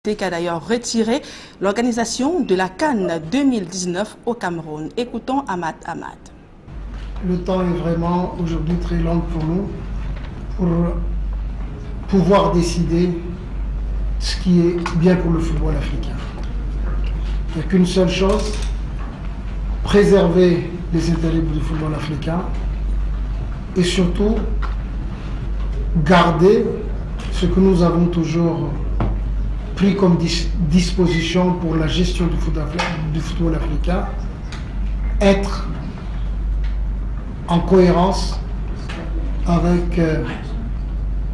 a d'ailleurs retiré l'organisation de la CAN 2019 au Cameroun. Écoutons Ahmad Ahmad. Le temps est vraiment aujourd'hui très long pour nous pour pouvoir décider ce qui est bien pour le football africain. Il n'y a qu'une seule chose, préserver les intérêts du football africain et surtout garder ce que nous avons toujours pris comme disposition pour la gestion du football africain, être en cohérence avec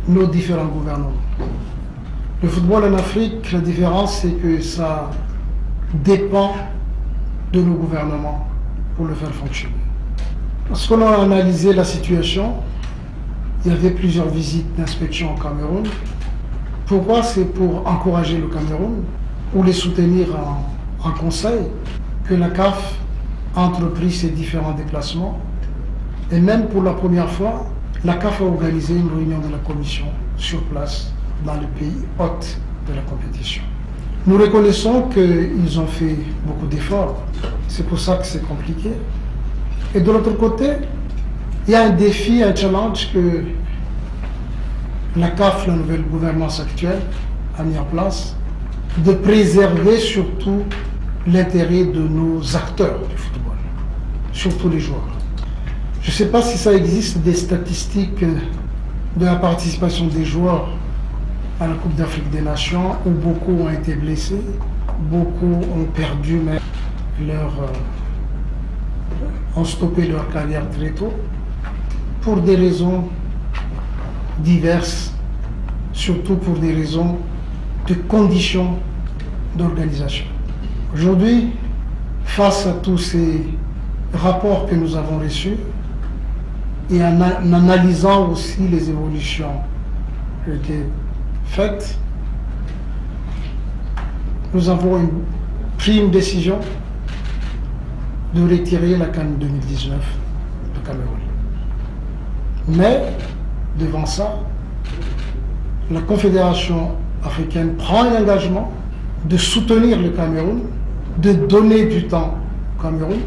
nos différents gouvernements. Le football en Afrique, la différence, c'est que ça dépend de nos gouvernements pour le faire fonctionner. Lorsqu'on a analysé la situation, il y avait plusieurs visites d'inspection au Cameroun. Pourquoi? C'est pour encourager le Cameroun ou les soutenir en conseil que la CAF a entrepris ces différents déplacements. Et même pour la première fois, la CAF a organisé une réunion de la commission sur place dans le pays hôte de la compétition. Nous reconnaissons qu'ils ont fait beaucoup d'efforts. C'est pour ça que c'est compliqué. Et de l'autre côté, il y a un défi, un challenge que la CAF, la nouvelle gouvernance actuelle, a mis en place, de préserver surtout l'intérêt de nos acteurs du football, surtout les joueurs. Je ne sais pas si ça existe des statistiques de la participation des joueurs à la Coupe d'Afrique des Nations, où beaucoup ont été blessés, beaucoup ont perdu ont stoppé leur carrière très tôt, pour des raisons diverses, surtout pour des raisons de conditions d'organisation. Aujourd'hui, face à tous ces rapports que nous avons reçus, et en analysant aussi les évolutions qui ont été faites, nous avons pris une décision de retirer la CAN 2019 du Cameroun. Mais, devant ça, la Confédération africaine prend un engagement de soutenir le Cameroun, de donner du temps au Cameroun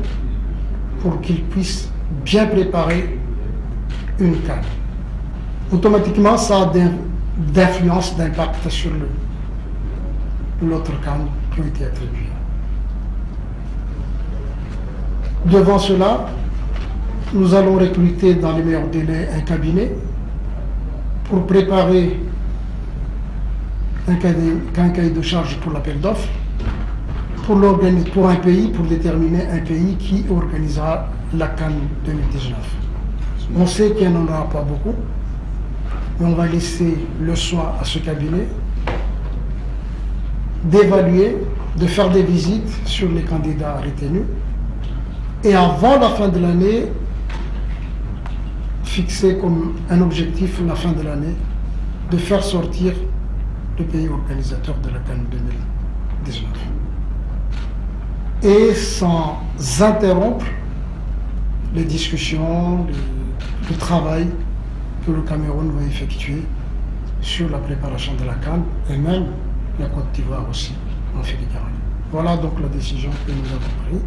pour qu'il puisse bien préparer une CAN. Automatiquement, ça a d'influence, d'impact sur l'autre CAN qui ont été attribués. Devant cela, nous allons recruter dans les meilleurs délais un cabinet pour préparer un cahier de charge pour l'appel d'offres pour un pays, pour déterminer un pays qui organisera la CAN 2019. On sait qu'il n'y en aura pas beaucoup, mais on va laisser le soin à ce cabinet d'évaluer, de faire des visites sur les candidats retenus et avant la fin de l'année, fixer comme un objectif la fin de l'année de faire sortir le pays organisateur de la CAN 2019. Et sans interrompre les discussions, le travail que le Cameroun va effectuer sur la préparation de la CAN et même la Côte d'Ivoire aussi en Fédération. Voilà donc la décision que nous avons prise.